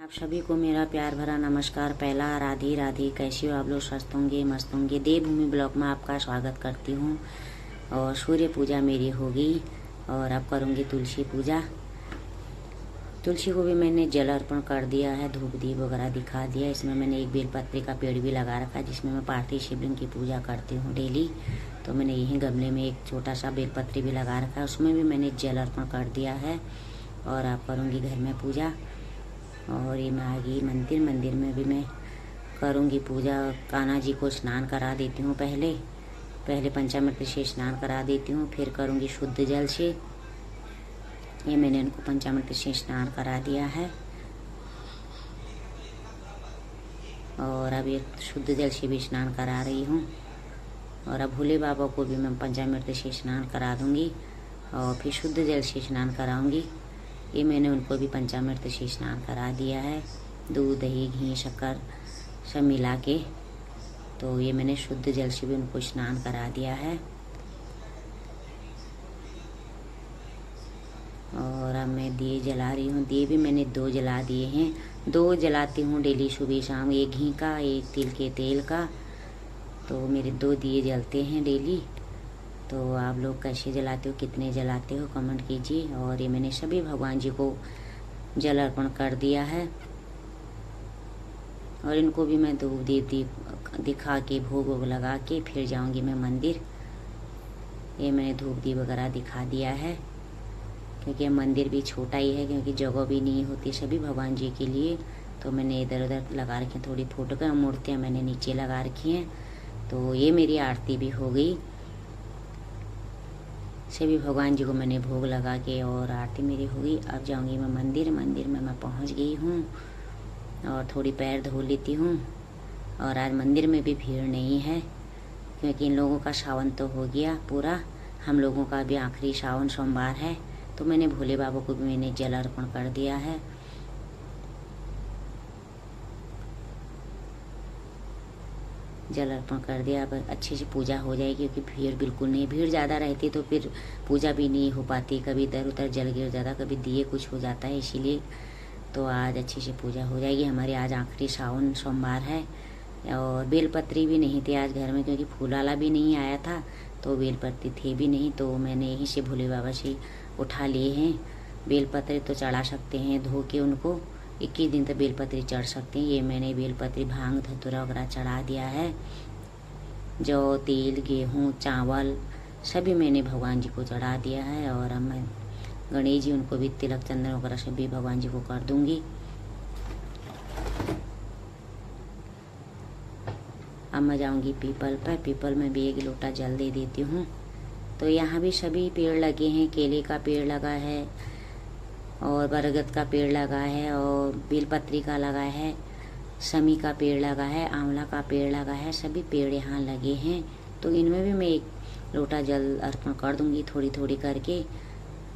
आप सभी को मेरा प्यार भरा नमस्कार। पहला राधे राधे। कैसे हो आप लोग? स्वस्थ होंगे, मस्त होंगे। देवभूमि ब्लॉग में आपका स्वागत करती हूँ। और सूर्य पूजा मेरी हो गई और अब करूँगी तुलसी पूजा। तुलसी को भी मैंने जल अर्पण कर दिया है, धूप दीप वगैरह दिखा दिया। इसमें मैंने एक बेलपत्री का पेड़ भी लगा रखा है जिसमें मैं पार्थिव शिवलिंग की पूजा करती हूँ डेली। तो मैंने यहीं गमले में एक छोटा सा बेलपत्री भी लगा रखा है, उसमें भी मैंने जल अर्पण कर दिया है। और अब करूँगी घर में पूजा। और ये मैं आ गई मंदिर में भी मैं करूँगी पूजा। कान्हा जी को स्नान करा देती हूँ। पहले पंचामृत से स्नान करा देती हूँ, फिर करूँगी शुद्ध जल से। ये मैंने उनको पंचामृत से स्नान करा दिया है। और अब ये शुद्ध जल से भी स्नान करा रही हूँ। और अब भोले बाबा को भी मैं पंचामृत से स्नान करा दूँगी और फिर शुद्ध जल से स्नान कराऊँगी। ये मैंने उनको भी पंचामृत से स्नान करा दिया है, दूध दही घी शक्कर सब मिला के। तो ये मैंने शुद्ध जल से भी उनको स्नान करा दिया है। और अब मैं दिए जला रही हूँ। दिए भी मैंने 2 जला दिए हैं। 2 जलाती हूँ डेली सुबह शाम, एक घी का एक तिल के तेल का। तो मेरे 2 दिए जलते हैं डेली। तो आप लोग कैसे जलाते हो, कितने जलाते हो, कमेंट कीजिए। और ये मैंने सभी भगवान जी को जल अर्पण कर दिया है। और इनको भी मैं धूप दीप दिखा के भोग वोग लगा के फिर जाऊंगी मैं मंदिर। ये मैंने धूप दीप वगैरह दिखा दिया है क्योंकि मंदिर भी छोटा ही है, क्योंकि जगह भी नहीं होती सभी भगवान जी के लिए। तो मैंने इधर उधर लगा रखी हैं थोड़ी फोटो का, मूर्तियाँ मैंने नीचे लगा रखी हैं। तो ये मेरी आरती भी हो गई। सभी भगवान जी को मैंने भोग लगा के और आरती मेरी हो गई। अब जाऊंगी मैं मंदिर में मैं पहुंच गई हूँ और थोड़ी पैर धो लेती हूँ। और आज मंदिर में भी भीड़ नहीं है क्योंकि इन लोगों का सावन तो हो गया पूरा, हम लोगों का भी आखिरी सावन सोमवार है। तो मैंने भोले बाबा को भी मैंने जल अर्पण कर दिया है। जल अर्पण कर दिया। अब अच्छे से पूजा हो जाएगी क्योंकि भीड़ बिल्कुल नहीं, भीड़ ज़्यादा रहती तो फिर पूजा भी नहीं हो पाती। कभी इधर उधर जल गिर जाता, कभी दिए कुछ हो जाता है, इसीलिए तो आज अच्छे से पूजा हो जाएगी हमारे। आज आखिरी सावन सोमवार है। और बेलपत्री भी नहीं थे आज घर में क्योंकि फूल वाला भी नहीं आया था, तो बेलपत्री थे भी नहीं। तो मैंने यहीं से भोले बाबा से उठा लिए हैं। बेलपत्री तो चढ़ा सकते हैं धो के, उनको 21 दिन तक बेलपत्री चढ़ सकते हैं। ये मैंने बेलपत्री भांग धतूरा वगैरह चढ़ा दिया है। जौ तेल गेहूँ चावल सभी मैंने भगवान जी को चढ़ा दिया है। और अब मैं गणेश जी उनको भी तिलक चंदन वगैरह सभी भगवान जी को कर दूंगी। अब मैं जाऊंगी पीपल पर। पीपल में भी 1 लोटा जल दे देती हूँ। तो यहाँ भी सभी पेड़ लगे हैं। केले का पेड़ लगा है और बरगद का पेड़ लगा है और बेलपत्री का लगा है, समी का पेड़ लगा है, आंवला का पेड़ लगा है। सभी पेड़ यहाँ लगे हैं। तो इनमें भी मैं 1 लोटा जल अर्पण कर दूंगी थोड़ी थोड़ी करके।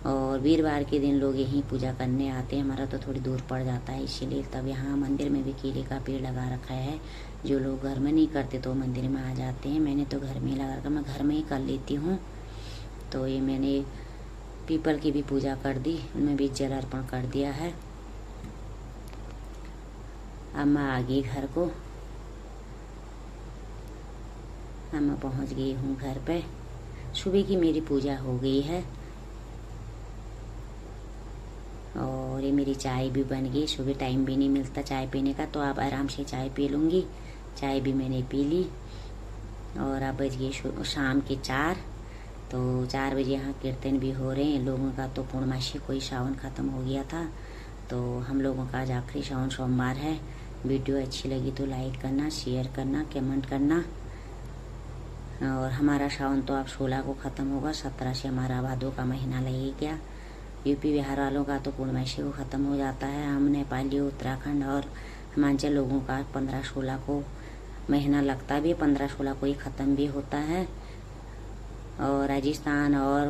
और वीरवार के दिन लोग यहीं पूजा करने आते हैं, हमारा तो थोड़ी दूर पड़ जाता है इसीलिए। तब यहाँ मंदिर में भी केले का पेड़ लगा रखा है। जो लोग घर में नहीं करते तो मंदिर में आ जाते हैं। मैंने तो घर में ही लगा रखा, मैं घर में ही कर लेती हूँ। तो ये मैंने पीपल की भी पूजा कर दी, उनमें भी जल अर्पण कर दिया है। अब मैं आ गई घर को। अब मैं पहुँच गई हूँ घर पे। सुबह की मेरी पूजा हो गई है। और ये मेरी चाय भी बन गई। सुबह टाइम भी नहीं मिलता चाय पीने का, तो आप आराम से चाय पी लूँगी। चाय भी मैंने पी ली। और अब बज गई शाम के 4। तो 4 बजे यहाँ कीर्तन भी हो रहे हैं लोगों का। तो पूर्णमासी कोई सावन ख़त्म हो गया था, तो हम लोगों का आज आखिरी सावन सोमवार है। वीडियो अच्छी लगी तो लाइक करना, शेयर करना, कमेंट करना। और हमारा सावन तो अब 16 को ख़त्म होगा, 17 से हमारा भादों का महीना लगेगा। यूपी बिहार वालों का तो पूर्णमासी को ख़त्म हो जाता है। हम नेपाली उत्तराखंड और हिमाचल लोगों का 15-16 को महीना लगता भी है, 15-16 को ही ख़त्म भी होता है। और राजस्थान और